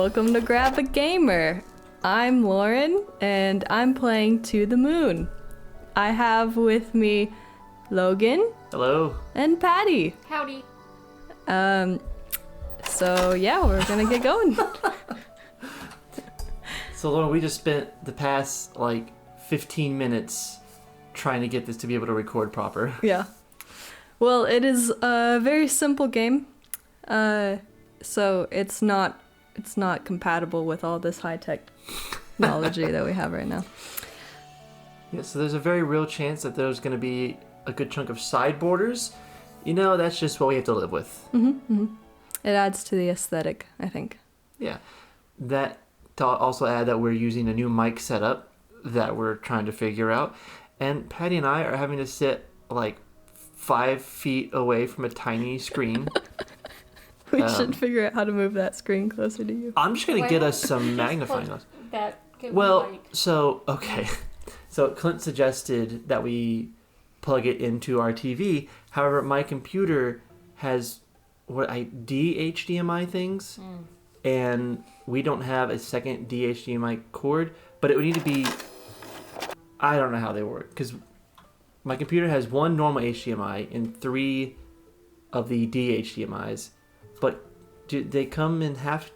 welcome to Grab a Gamer. I'm Lauren, and I'm playing To the Moon. I have with me Logan. Hello. And Patti. Howdy. So yeah, we're gonna get going. So Lauren, we just spent the past 15 minutes trying to get this to be able to record proper. Yeah. Well, it is a very simple game. So it's not compatible with all this high-tech technology that we have right now. Yeah, so there's a very real chance that there's going to be a good chunk of side borders. You know, that's just what we have to live with. It adds to the aesthetic, I think. Yeah. That to also add that we're using a new mic setup that we're trying to figure out. And Patti and I are having to sit 5 feet away from a tiny screen. We should figure out how to move that screen closer to you. I'm just going to get us some magnifying glass. Well, So Clint suggested that we plug it into our TV. However, my computer has DHDMI things, and we don't have a second DHDMI cord, but it would need to be, I don't know how they work, because my computer has one normal HDMI and 3 of the DHDMIs, but do they come in half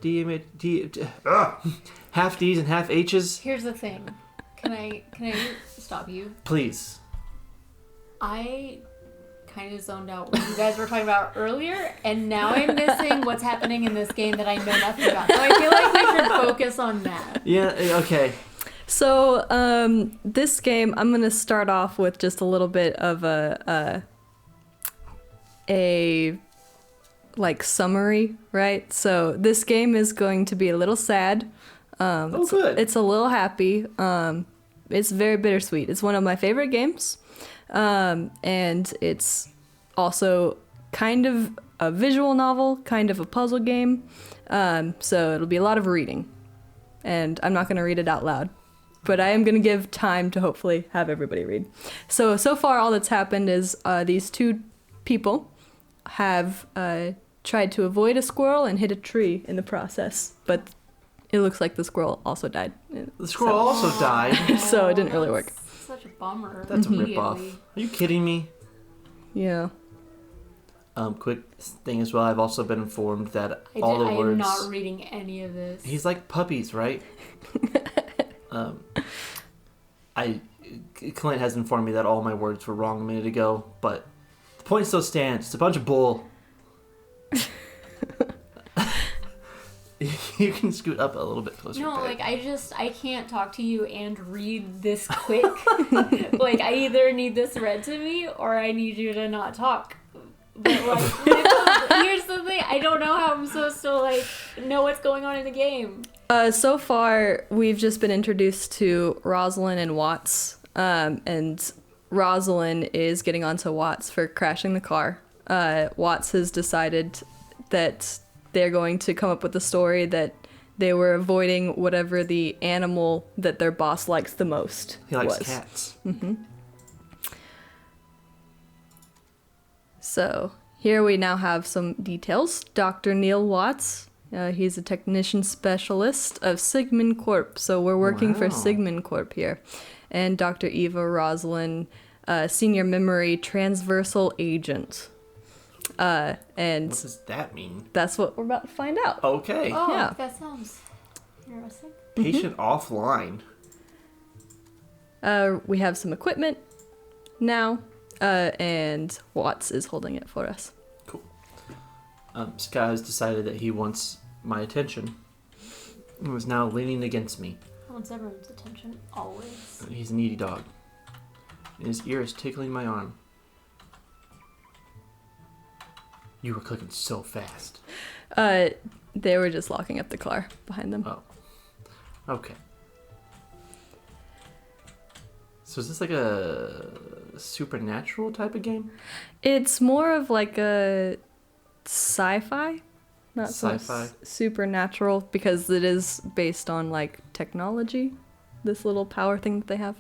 half Ds and half H's? here's the thing. Can I stop you? Please. I kind of zoned out what you guys were talking about earlier, and now I'm missing what's happening in this game that I know nothing about. So I feel like we should focus on that. Yeah, okay. So, this game, I'm going to start off with just a little bit of a summary, right? So, this game is going to be a little sad. Good. It's a little happy. It's very bittersweet. It's one of my favorite games. And it's also kind of a visual novel, kind of a puzzle game. So, it'll be a lot of reading. And I'm not going to read it out loud. But I am going to give time to hopefully have everybody read. So far all that's happened is these 2 people have tried to avoid a squirrel and hit a tree in the process. But it looks like the squirrel also died. The squirrel also died. So it didn't really work. Such a bummer. That's a ripoff. Are you kidding me? Yeah. Quick thing as well, I've also been informed that all the words... I'm not reading any of this. He's like puppies, right? Clint has informed me that all my words were wrong a minute ago, but the point still stands. It's a bunch of bull. You can scoot up a little bit closer. No, back. I can't talk to you and read this quick. I either need this read to me or I need you to not talk. But here's the thing, I don't know how I'm supposed to know what's going on in the game. So far, we've just been introduced to Rosalind and Watts, and Rosalind is getting onto Watts for crashing the car. Watts has decided that they're going to come up with a story that they were avoiding whatever the animal that their boss likes the most. He likes cats. Mm-hmm. So here we now have some details. Dr. Neil Watts. He's a technician specialist of Sigmund Corp. So we're working for Sigmund Corp here. And Dr. Eva Rosalind, senior memory transversal agent. And what does that mean? That's what we're about to find out. Okay. Oh, Yeah. that sounds interesting. Patient offline. We have some equipment now, and Watts is holding it for us. Cool. Sky has decided that he wants my attention. He was now leaning against me. He wants everyone's attention, always. He's a needy dog. And his ear is tickling my arm. You were clicking so fast. They were just locking up the car behind them. Oh. Okay. So is this like a supernatural type of game? It's more of like a sci-fi, not Sci-fi. so supernatural, because it is based on technology, this little power thing that they have.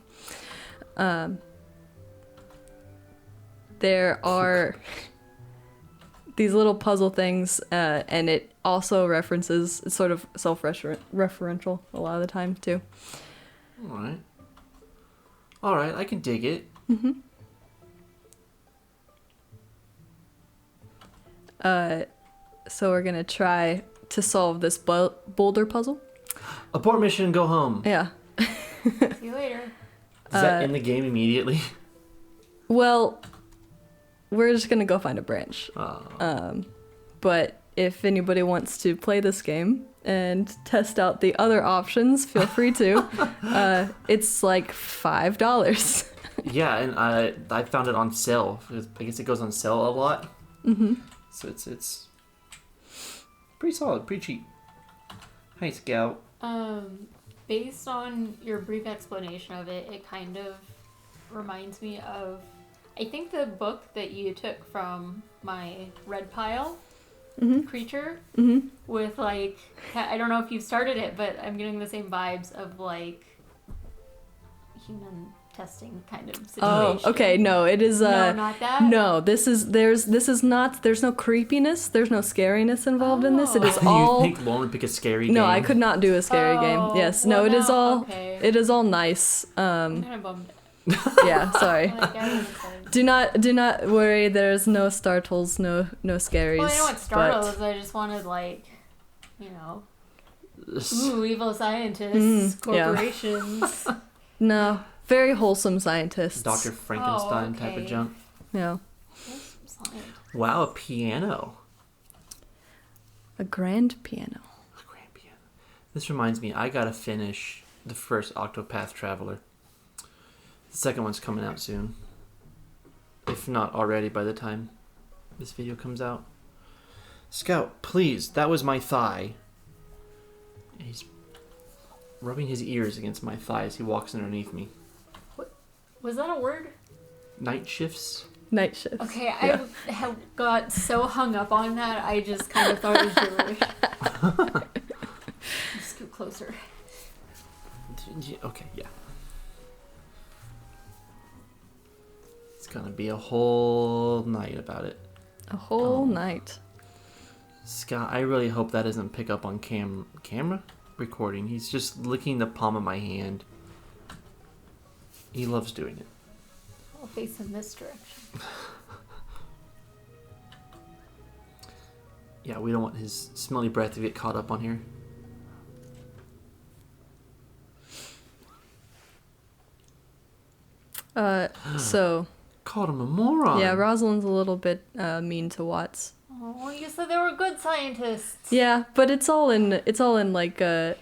There are these little puzzle things, and it also references, it's sort of self-referential a lot of the time too. All right, I can dig it. So we're gonna try to solve this boulder puzzle. Abort mission, go home. Yeah. See you later. Is that in the game immediately? Well, we're just gonna go find a branch. But if anybody wants to play this game and test out the other options, feel free to. It's like $5. Yeah, and I found it on sale. I guess it goes on sale a lot. So it's pretty solid, pretty cheap. Hi, Scout. Based on your brief explanation of it, it kind of reminds me of, I think, the book that you took from my red pile creature with, like, I don't know if you've started it, but I'm getting the same vibes of, like, human testing kind of situation. Oh, okay. No, it is. No, not that. No, there's no creepiness. There's no scariness involved in this. It is all. You think Lauren would pick a scary game? No, I could not do a scary game. Yes, well, no, it is now- all. okay. It is all nice. I'm kind of bummed. Yeah, sorry. Like, I was excited. Do not worry. There's no startles, no scaries. Well, I know what but- startles. I just wanted, like, you know, ooh, evil scientists, yeah. corporations. No, very wholesome scientists. Dr. Frankenstein type of okay. junk. Yeah. Science. Wow, a piano. A grand piano. A grand piano. This reminds me, I gotta finish the first Octopath Traveler. The second one's coming out soon. If not already by the time this video comes out. Scout, please, that was my thigh. He's rubbing his ears against my thigh as he walks underneath me. Was that a word? Night shifts? Night shift. Okay, Yeah. I have got so hung up on that, I just kind of thought it was gibberish. Scoot closer. Okay, yeah. It's gonna be a whole night about it. A whole night. Scott, I really hope that doesn't pick up on camera recording. He's just licking the palm of my hand. He loves doing it. I'll face in this direction. Yeah, we don't want his smelly breath to get caught up on here. So Called him a moron. yeah, Rosalind's a little bit mean to Watts. Oh, you said they were good scientists. Yeah, but it's all in like good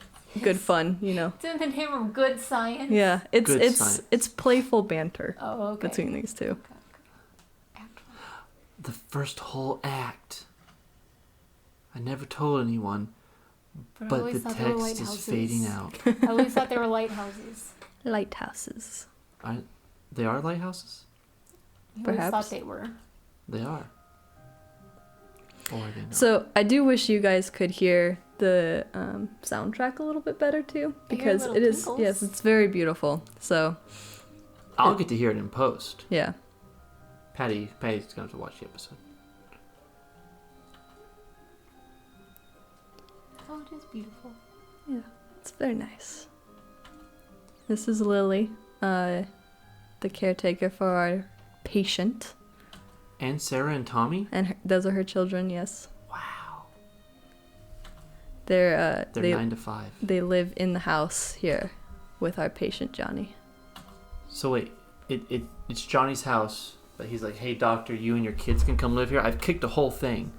fun, you know. It's in the name of good science. Yeah, Good science. it's playful banter Oh, okay. between these two. The first whole act. I never told anyone, I but always the thought they were text is lighthouses. fading out. I always thought they were lighthouses. Lighthouses. They are lighthouses? I always Perhaps. thought they were. They are. Or are they not? So I do wish you guys could hear the soundtrack a little bit better too, I hear because little it is tinkles. yes, it's very beautiful. So I'll get to hear it in post. yeah, Patty's gonna have to watch the episode. Oh, it is beautiful. it's very nice. This is Lily, the caretaker for our patient, And Sarah and Tommy? and those are her children. Yes, Wow. they're They're 9 to 5. they live in the house here with our patient Johnny. So wait, it's Johnny's house, but he's like, hey doctor, you and your kids can come live here? I've kicked the whole thing.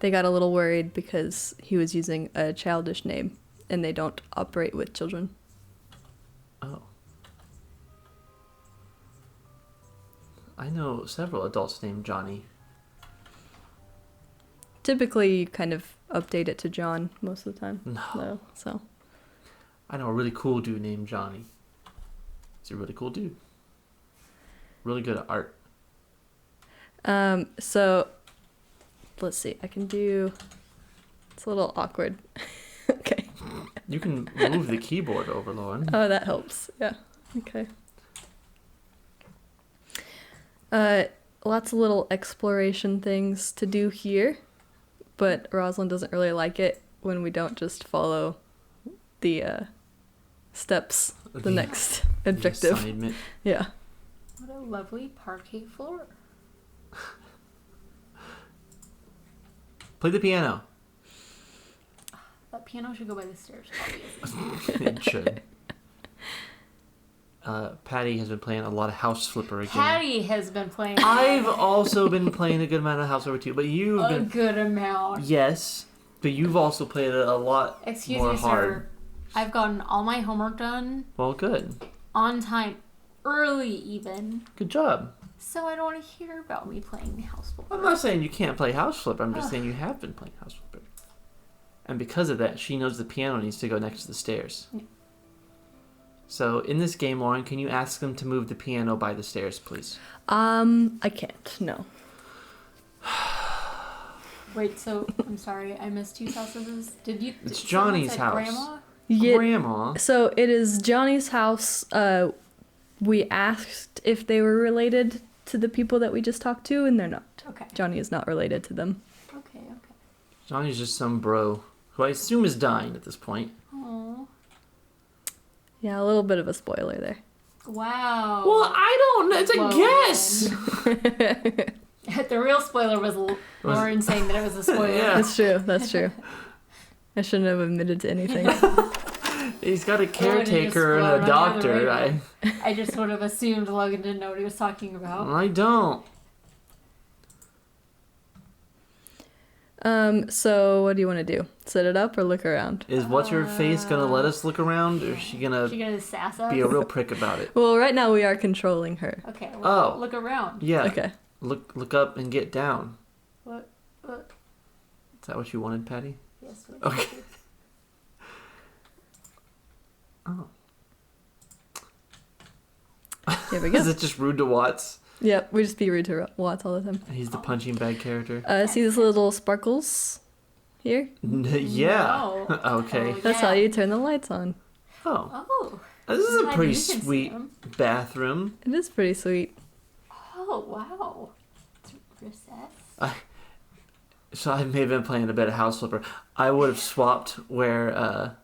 They got a little worried because he was using a childish name, and they don't operate with children. Oh. I know several adults named Johnny. Typically, you kind of update it to John most of the time. No. though, so I know a really cool dude named Johnny. He's a really cool dude. Really good at art. So let's see. I can do. It's a little awkward. Okay. You can move the keyboard over, Lauren. Oh, that helps. Yeah. Okay. lots of little exploration things to do here, but Rosalind doesn't really like it when we don't just follow the steps, the next objective. Assignment. Yeah. What a lovely parquet floor. Play the piano. That piano should go by the stairs, obviously. It should. Patti has been playing a lot of House Flipper again. Patti has been playing I've also been playing a good amount of House Flipper too, but you've a been good amount. yes, but you've also played it a lot Excuse more me, hard. sir. I've gotten all my homework done Well, good, on time, early even. good job. So I don't want to hear about me playing House Flipper. I'm not saying you can't play House Flipper. I'm just saying you have been playing House Flipper, and because of that, she knows the piano needs to go next to the stairs. Yeah. So in this game, Lauren, can you ask them to move the piano by the stairs, please? I can't. No. Wait, so I'm sorry, I missed whose house it is. Did you? It's someone Johnny's said house. Grandma? Yeah. Grandma. So it is Johnny's house. We asked if they were related to the people that we just talked to, and they're not. Okay. Johnny is not related to them. Okay. Johnny's just some bro who I assume is dying at this point. Oh. Yeah, a little bit of a spoiler there. Wow. Well, I don't know. It's a Logan. guess. The real spoiler was Lauren saying that it was a spoiler. Yeah. That's true. That's true. I shouldn't have admitted to anything. He's got a just caretaker and flown a under the doctor. radar. I just would have assumed Logan didn't know what he was talking about. I don't. So what do you want to do? Set it up or look around? Is what's her face gonna let us look around, or is she gonna She gonna sass us? be a real prick about it? Well, right now we are controlling her. Okay. Well, Oh. look around. Yeah. Okay. Look up and get down. What? Is that what you wanted, Patti? Yes. Wait, Okay. Oh. Here we go. Is it just rude to Watts? Yep, we just be rude to Watts all the time. He's the punching bag character. See these little sparkles here? Yeah. No. Okay. Oh, That's yeah. how you turn the lights on. Oh. Oh. This is a Glad pretty you can see sweet them. bathroom. It is pretty sweet. Oh wow. It's recess. So I may have been playing a bit of House Flipper. I would have swapped where,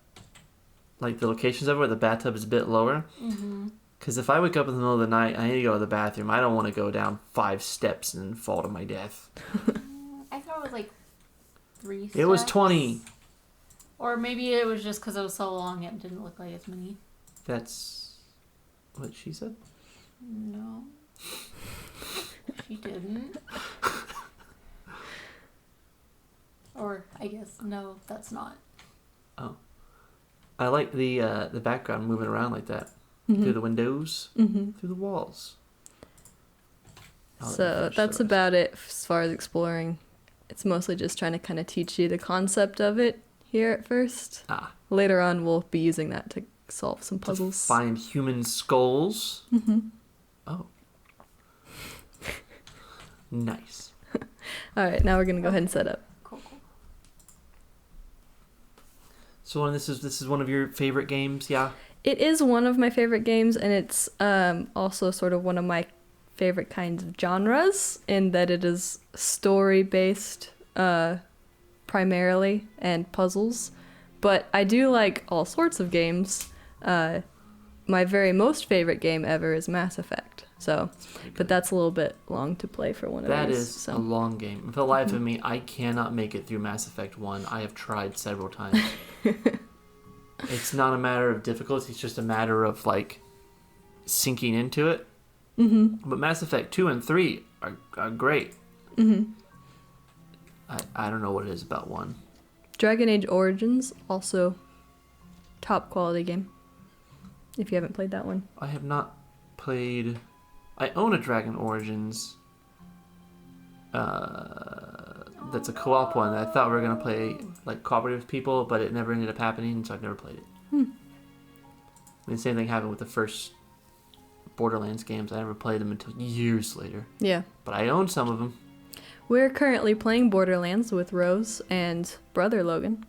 like the locations of it, where the bathtub is a bit lower. Mm-hmm. Because if I wake up in the middle of the night, I need to go to the bathroom. I don't want to go down 5 steps and fall to my death. I thought it was like 3 steps. It was 20. Or maybe it was just because it was so long it didn't look like as many. That's what she said. No. She didn't. Or I guess no, that's not. Oh, I like the background moving around like that through the windows, through the walls. So that's about it as far as exploring. It's mostly just trying to kind of teach you the concept of it here at first. Ah, Later on, we'll be using that to solve some to puzzles. find human skulls. Oh, nice. All right, now we're gonna go ahead and set up. Cool. So Lauren, this is one of your favorite games, yeah? It is one of my favorite games, and it's also sort of one of my favorite kinds of genres in that it is story-based primarily and puzzles. But I do like all sorts of games. My very most favorite game ever is Mass Effect. So, but that's a little bit long to play for one of That these. is So. a long game. For the life of me, I cannot make it through Mass Effect 1. I have tried several times. It's not a matter of difficulty, it's just a matter of, like, sinking into it. But Mass Effect 2 and 3 are great. I don't know what it is about 1. Dragon Age Origins, also top quality game. If you haven't played that one. I have not played... I own a Dragon Origins that's a co-op one that I thought we were going to play like cooperative with people, but it never ended up happening, so I've never played it. And the same thing happened with the first Borderlands games. I never played them until years later. Yeah. But I own some of them. We're currently playing Borderlands with Rose and brother Logan.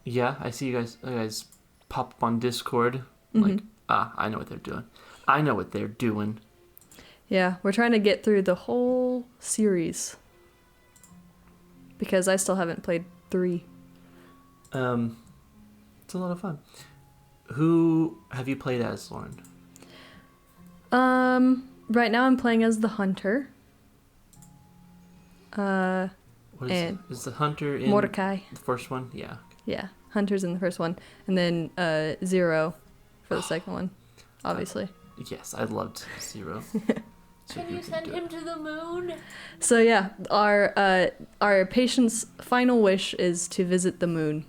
Yeah, I see you guys pop up on Discord. Like, I know what they're doing. I know what they're doing. Yeah, we're trying to get through the whole series. Because I still haven't played 3. It's a lot of fun. Who have you played as, Lauren? Right now I'm playing as the hunter. What And is the hunter in Mordecai. the first one? Yeah. Yeah, hunter's in the first one. And then Zero for the second one, obviously. Yes, I loved Zero. So Can you send him to the moon? So yeah, our patient's final wish is to visit the moon.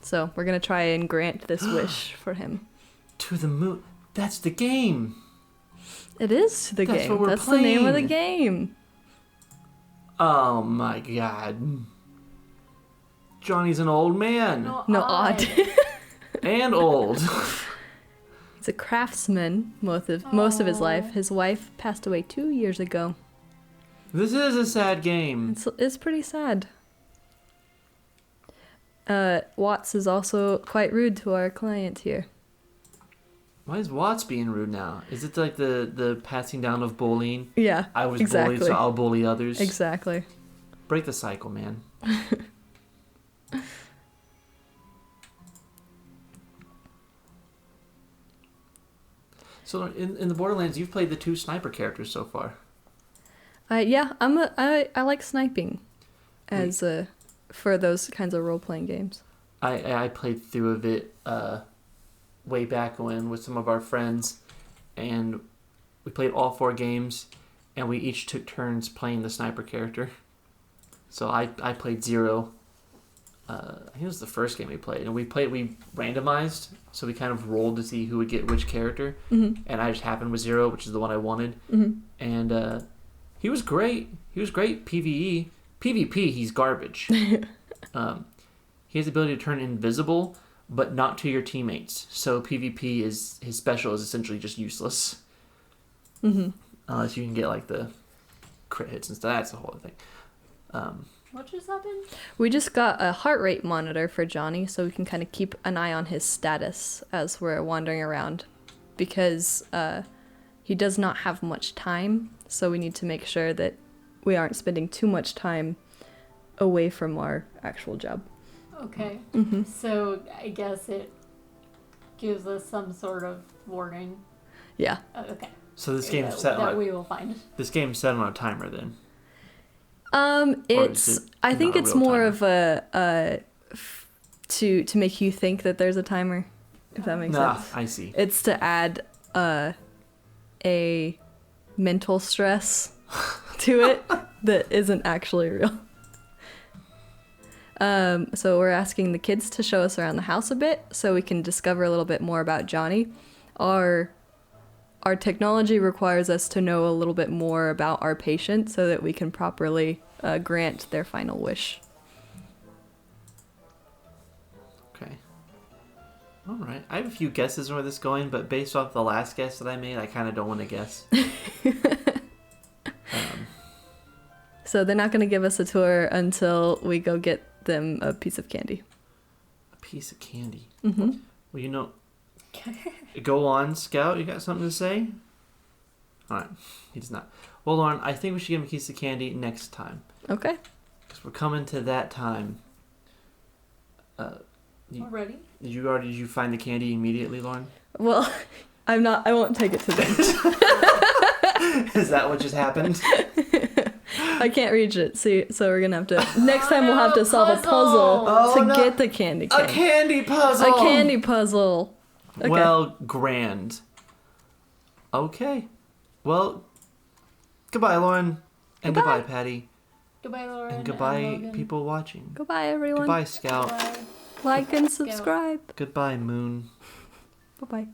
So we're gonna try and grant this wish for him. To the moon. That's the game. It is the That's game. what we're That's the name of the playing. game. Oh my god. Johnny's an old man. No, odd. And old. He's a craftsman most of his life. His wife passed away 2 years ago. This is a sad game. It's pretty sad. Watts is also quite rude to our client here. Why is Watts being rude now? Is it like the passing down of bullying? Yeah, I was exactly. bullied, so I'll bully others. Exactly. Break the cycle, man. So in the Borderlands, you've played the 2 sniper characters so far. Yeah, I like sniping as for those kinds of role-playing games. I played through of it way back when with some of our friends, and we played all 4 games, and we each took turns playing the sniper character. So I played Zero. I think it was the first game we played, and we randomized, so we kind of rolled to see who would get which character, and I just happened with Zero, which is the one I wanted, and he was great. He was great PvE. PvP, he's garbage. He has the ability to turn invisible, but not to your teammates. So PvP his special is essentially just useless, unless you can get like the crit hits and stuff. That's the whole other thing. What just happened? We just got a heart rate monitor for Johnny, so we can kind of keep an eye on his status as we're wandering around, because he does not have much time, so we need to make sure that we aren't spending too much time away from our actual job. Okay. So I guess it gives us some sort of warning. Yeah. Okay. So this game's set that on we will find. this game's set on a timer then. It's I think not a it's real more timer? of a to make you think that there's a timer, if that makes sense. I see. It's to add a mental stress to it that isn't actually real. So we're asking the kids to show us around the house a bit so we can discover a little bit more about Johnny. Our technology requires us to know a little bit more about our patient so that we can properly grant their final wish. Okay. All right. I have a few guesses where this is going, but based off the last guess that I made, I kind of don't want to guess. So they're not going to give us a tour until we go get them a piece of candy. A piece of candy. Mm-hmm. Well, you know, go on, Scout. You got something to say? All right. He does not. Well, Lauren, I think we should give him a piece of candy next time. Okay. Because we're coming to that time. Already? Did you find the candy immediately, Lauren? Well, I won't take it to them. Is that what just happened? I can't reach it. See, so we're gonna have to. Next time we'll have to solve a puzzle Oh, to no. get the candy cane. A candy puzzle! A candy puzzle. Okay. Well, grand. Okay. Well, goodbye, Lauren. And Goodbye. goodbye, Patty. Goodbye, Lauren. And goodbye, Logan. people watching. Goodbye, everyone. Goodbye, Scout. Goodbye. Like and subscribe. Goodbye, Moon. Bye bye.